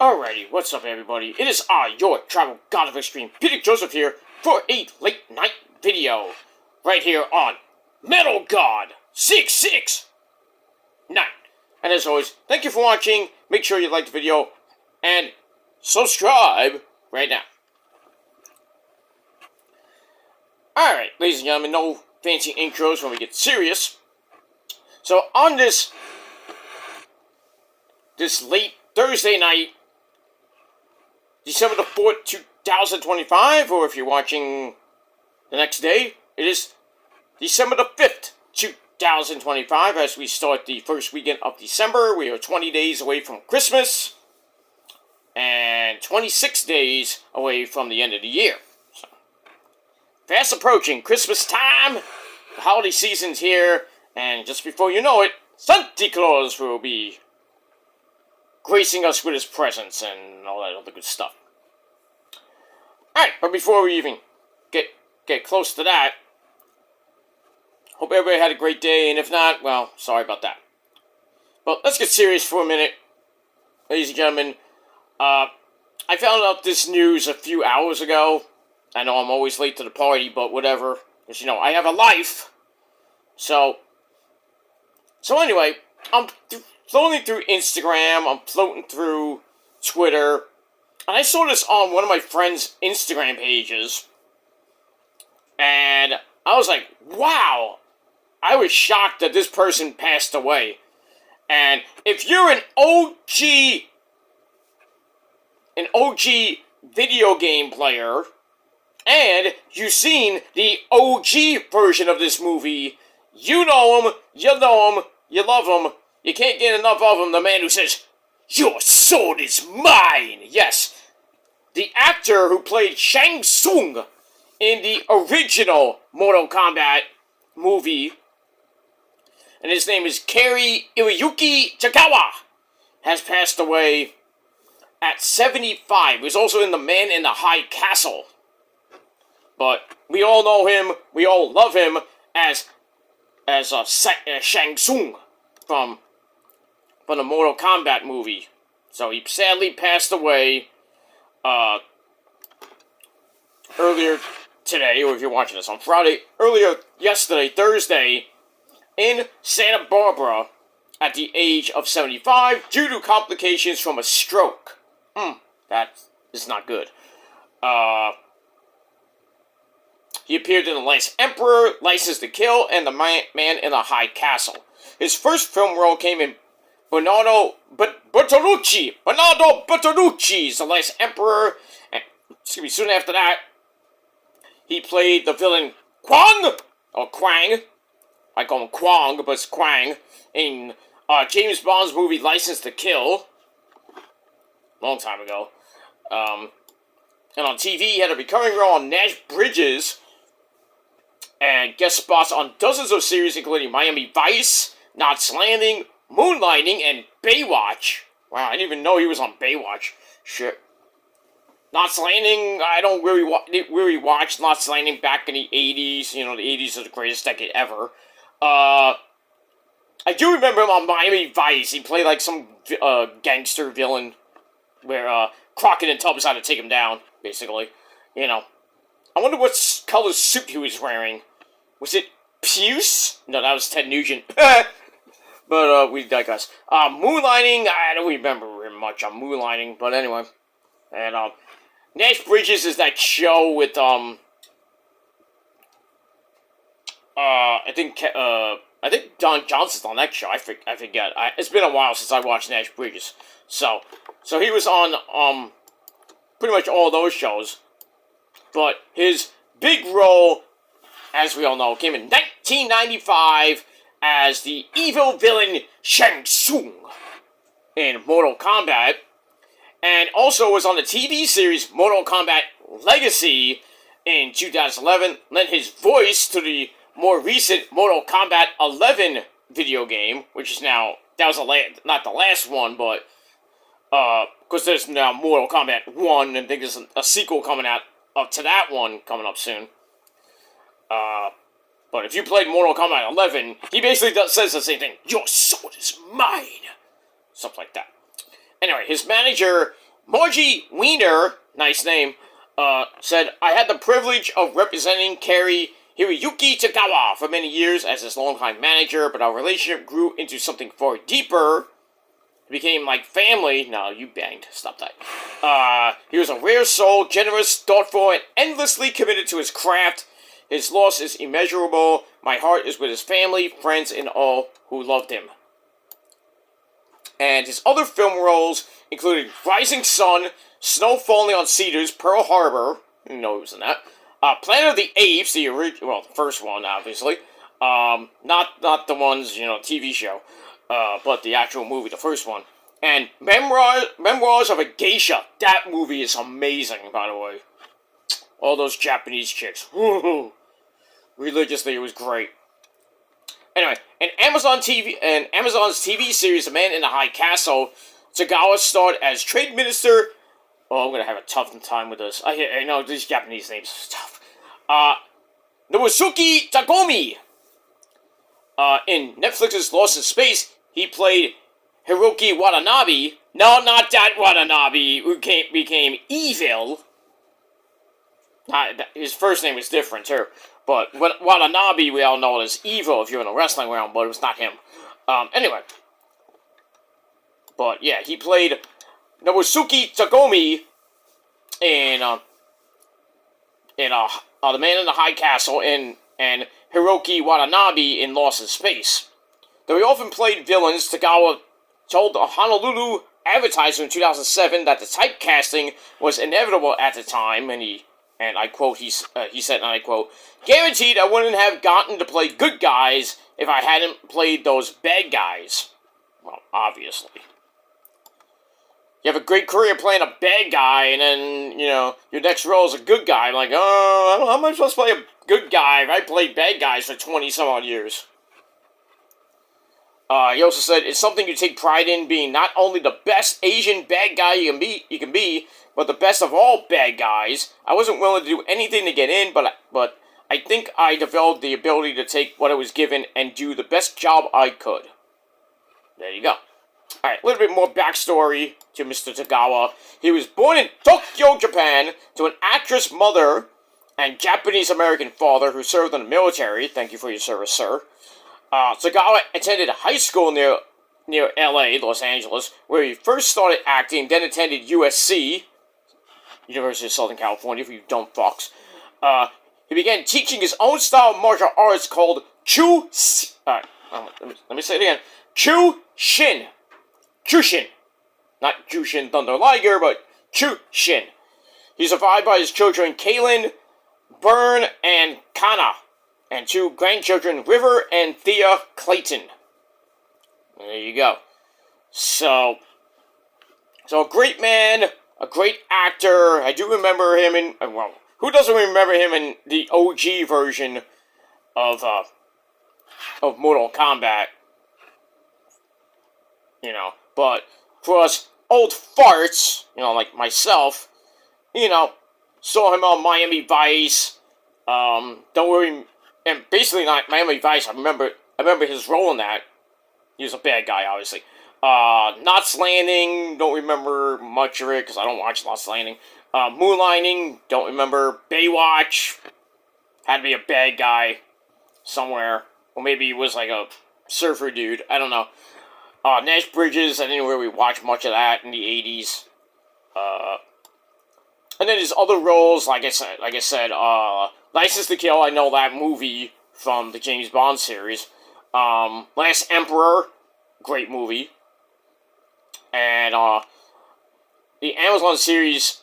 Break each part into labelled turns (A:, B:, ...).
A: Alrighty, what's up everybody? It is I, your travel god of extreme, Peter Joseph here, for a late night video. Right here on Metal God 669. And as always, thank you for watching, make sure you like the video, and subscribe right now. Alright, ladies and gentlemen, no fancy intros when we get serious. So on this late Thursday night, December the 4th, 2025, or if you're watching the next day, it is December the 5th, 2025, as we start the first weekend of December. We are 20 days away from Christmas, and 26 days away from the end of the year. So, fast approaching Christmas time, the holiday season's here, and just before you know it, Santa Claus will be gracing us with his presence and all that other good stuff. Alright, but before we even get close to that, hope everybody had a great day, and if not, well, sorry about that. But let's get serious for a minute, ladies and gentlemen. I found out this news a few hours ago. I know I'm always late to the party, but whatever, because, you know, I have a life. So anyway, I'm floating through Instagram, I'm floating through Twitter, and I saw this on one of my friend's Instagram pages, and I was like, wow, I was shocked that this person passed away. And if you're an OG video game player, and you've seen the OG version of this movie, you know him, you love him, you can't get enough of him, the man who says, "Your sword is mine!" Yes, the actor who played Shang Tsung in the original Mortal Kombat movie, and his name is Cary-Hiroyuki Tagawa, has passed away at 75. He was also in The Man in the High Castle. But we all know him, we all love him as Shang Tsung from the Mortal Kombat movie. So he sadly passed away earlier today, or if you're watching this on Friday, Thursday, in Santa Barbara at the age of 75 due to complications from a stroke. That is not good. He appeared in The Last Emperor, License to Kill, and The Man in the High Castle. His first film role came in Bernardo Bertolucci's The Last Emperor. And, soon after that, he played the villain Kwang, or Kwang. I call him Kwang, but it's Kwang, in James Bond's movie License to Kill. Long time ago. And on TV, he had a recurring role on Nash Bridges, and guest spots on dozens of series including Miami Vice, Knots Landing, Moonlighting, and Baywatch. Wow, I didn't even know he was on Baywatch. Shit. Knots Landing, I don't really watch Knots Landing back in the 80s. You know, the 80s are the greatest decade ever. I do remember him on Miami Vice. He played like some gangster villain where Crockett and Tubbs had to take him down, basically. You know. I wonder what color suit he was wearing. Was it puce? No, that was Ted Nugent. But, we digress. Moonlighting, I don't remember very much on Moonlighting, but anyway. And, Nash Bridges is that show with, I think Don Johnson's on that show. I forget. It's been a while since I watched Nash Bridges. So he was on, pretty much all those shows. But his big role, as we all know, came in 1995 as the evil villain Shang Tsung in Mortal Kombat, and also was on the TV series Mortal Kombat Legacy in 2011, lent his voice to the more recent Mortal Kombat 11 video game, which is now, that was not the last one, but, because there's now Mortal Kombat 1, and I think there's a sequel coming out up to that one coming up soon. But if you played Mortal Kombat 11, he basically says the same thing. "Your sword is mine." Stuff like that. Anyway, his manager Margie Wiener, nice name, said, I had the privilege of representing Cary-Hiroyuki Tagawa for many years as his longtime manager, but our relationship grew into something far deeper. It became like family. No, you banged. Stop that. He was a rare soul, generous, thoughtful, and endlessly committed to his craft. His loss is immeasurable. My heart is with his family, friends, and all who loved him. And his other film roles included Rising Sun, Snow Falling on Cedars, Pearl Harbor. You know he was in that. Planet of the Apes, the first one, obviously. Not the ones, TV show. But the actual movie, the first one. And Memoirs of a Geisha. That movie is amazing, by the way. All those Japanese chicks. Religiously, it was great. Anyway, in Amazon's TV series, The Man in the High Castle, Tagawa starred as Trade Minister. Oh, I'm gonna have a tough time with this. I know these Japanese names are tough. Nobusuke Tagomi. In Netflix's Lost in Space, he played Hiroki Watanabe. No, not that Watanabe who became evil. His first name was different too. But Watanabe, we all know as evil if you're in a wrestling realm, but it was not him. Anyway. But yeah, he played Nobusuke Tagomi in The Man in the High Castle and Hiroki Watanabe in Lost in Space. Though he often played villains, Tagawa told a Honolulu advertiser in 2007 that the typecasting was inevitable at the time, and I quote, he said, and I quote, guaranteed I wouldn't have gotten to play good guys if I hadn't played those bad guys. Well, obviously. You have a great career playing a bad guy, and then, your next role is a good guy. I'm like, how am I supposed to play a good guy if I played bad guys for 20-some-odd years? He also said, it's something you take pride in, being not only the best Asian bad guy you can be, but the best of all bad guys. I wasn't willing to do anything to get in, but I think I developed the ability to take what I was given and do the best job I could. There you go. Alright, a little bit more backstory to Mr. Tagawa. He was born in Tokyo, Japan, to an actress mother and Japanese-American father who served in the military. Thank you for your service, sir. Tagawa attended high school near LA, Los Angeles, where he first started acting, then attended USC, University of Southern California, for you dumb fucks. He began teaching his own style of martial arts called let me say it again. Chushin. Not Jushin Thunder Liger, but Chushin. He's survived by his children Kaylin, Byrne, and Kana, and 2 grandchildren, River and Thea Clayton. There you go. So a great man, a great actor. I do remember him in, who doesn't remember him in the OG version of Mortal Kombat? But for us old farts, like myself, saw him on Miami Vice. Don't worry, and basically not Miami Vice. I remember his role in that. He was a bad guy, obviously. Knots Landing, don't remember much of it because I don't watch Knots Landing. Moonlighting, don't remember. Baywatch, had to be a bad guy somewhere, or maybe he was like a surfer dude. I don't know. Nash Bridges, I didn't really watch much of that in the 80s. And then his other roles, like I said, License to Kill, I know that movie from the James Bond series. Last Emperor, great movie. And, the Amazon series,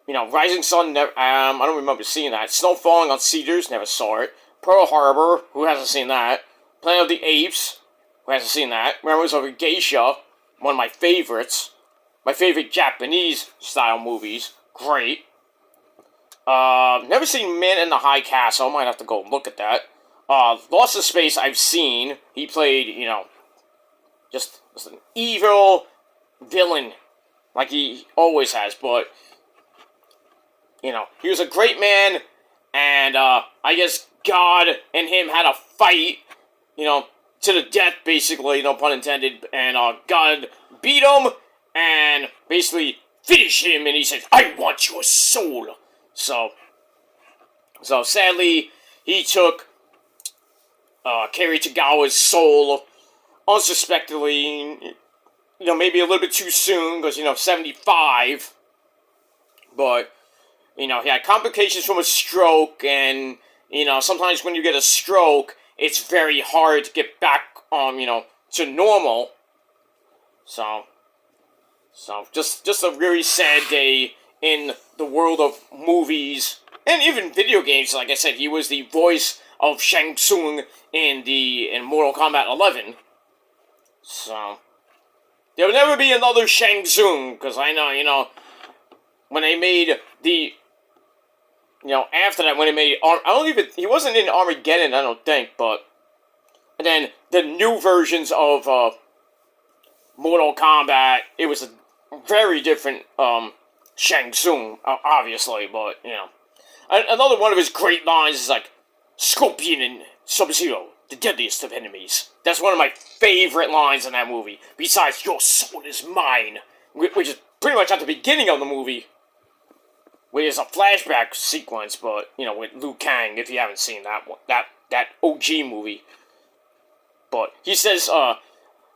A: Rising Sun, I don't remember seeing that. Snow Falling on Cedars, never saw it. Pearl Harbor, who hasn't seen that? Planet of the Apes, who hasn't seen that? Memoirs of a Geisha, one of my favorites. My favorite Japanese-style movies. Great. Never seen Man in the High Castle. Might have to go look at that. Lost in Space, I've seen. He played, just an evil villain, like he always has. But, he was a great man, and I guess God and him had a fight. to the death, basically, no pun intended, and God beat him and basically finished him, and he said, "I want your soul." So sadly, he took Cary Tagawa's soul unsuspectedly, maybe a little bit too soon, because, 75, but, he had complications from a stroke, and, sometimes when you get a stroke, it's very hard to get back, to normal. So just a very sad day in the world of movies, and even video games. Like I said, he was the voice of Shang Tsung in Mortal Kombat 11. So there will never be another Shang Tsung, because I know, when they made the, after that, when they made, he wasn't in Armageddon, I don't think, but, and then the new versions of, Mortal Kombat, it was a very different, Shang Tsung, obviously, but, another one of his great lines is like, "Scorpion and Sub-Zero, the deadliest of enemies." That's one of my favorite lines in that movie, besides "Your soul is mine," which is pretty much at the beginning of the movie, where there's a flashback sequence, but, with Liu Kang, if you haven't seen that one, that OG movie. But he says,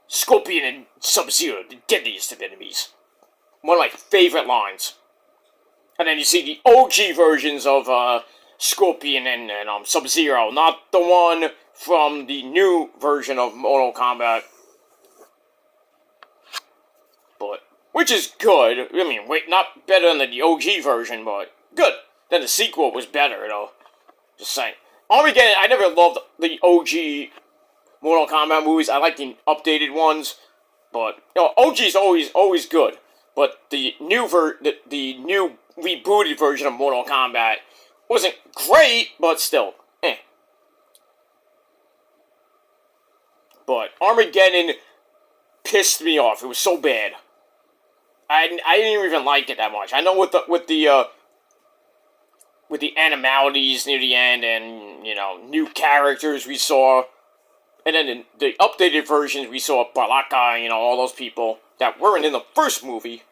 A: "Scorpion and Sub-Zero, the deadliest of enemies." One of my favorite lines. And then you see the OG versions of, Scorpion and Sub-Zero, not the one from the new version of Mortal Kombat. But, which is good. I mean, not better than the OG version, but good. Then the sequel was better, though. Just saying. Armageddon, I never loved the OG Mortal Kombat movies. I like the updated ones. But, OG's always good. But the new the new rebooted version of Mortal Kombat wasn't great, but still, eh. But Armageddon pissed me off. It was so bad. I didn't even like it that much. I know with the animalities near the end, and new characters we saw, and then in the updated versions we saw Baraka, all those people that weren't in the first movie,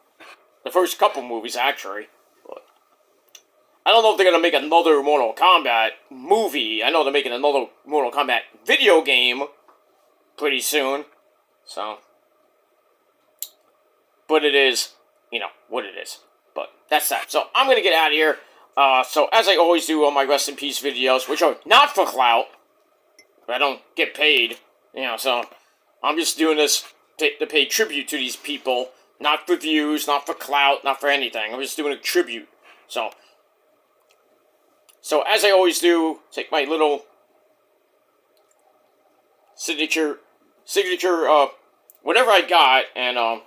A: the first couple movies actually. But I don't know if they're gonna make another Mortal Kombat movie. I know they're making another Mortal Kombat video game pretty soon. So, but it is, what it is. But that's that. So I'm gonna get out of here. So as I always do on my Rest in Peace videos, which are not for clout, I don't get paid, so I'm just doing this to pay tribute to these people, not for views, not for clout, not for anything. I'm just doing a tribute. So as I always do, take my little signature, whatever I got, and,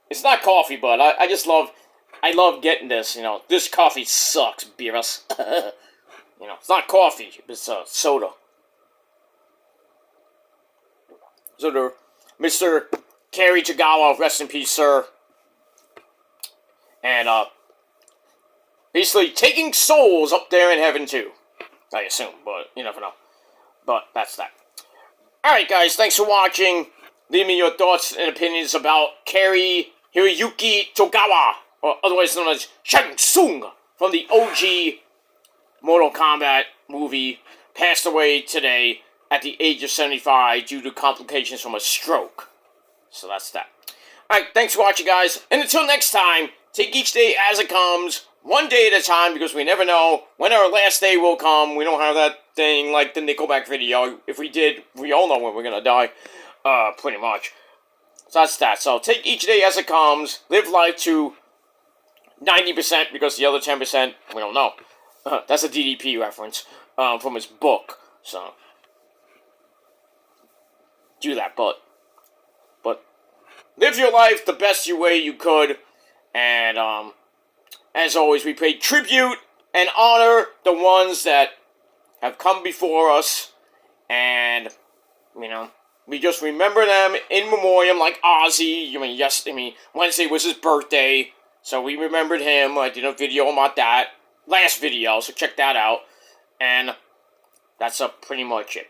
A: it's not coffee, but I love getting this, this coffee sucks, beerus. It's not coffee, it's, soda. So the Mr. Cary Tagawa, rest in peace, sir. And, basically taking souls up there in heaven, too. I assume, but you never know. But that's that. Alright, guys, thanks for watching. Leave me your thoughts and opinions about Cary-Hiroyuki Tagawa, or otherwise known as Shang Tsung, from the OG Mortal Kombat movie, passed away today at the age of 75 due to complications from a stroke. So that's that. Alright, thanks for watching, guys. And until next time, take each day as it comes, one day at a time, because we never know when our last day will come. We don't have that thing like the Nickelback video. If we did, we all know when we're gonna die. Pretty much. So that's that. So take each day as it comes. Live life to 90%, because the other 10%, we don't know. That's a DDP reference from his book. So do that, but live your life the best way you could. And as always, we pay tribute and honor the ones that have come before us, and we just remember them in memoriam, like Ozzy. Wednesday was his birthday, so we remembered him. I did a video about that last video, so check that out. And that's pretty much it.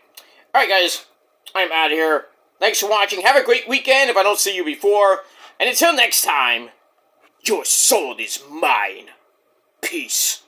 A: Alright, guys, I'm out of here. Thanks for watching. Have a great weekend if I don't see you before. And until next time, your soul is mine. Peace.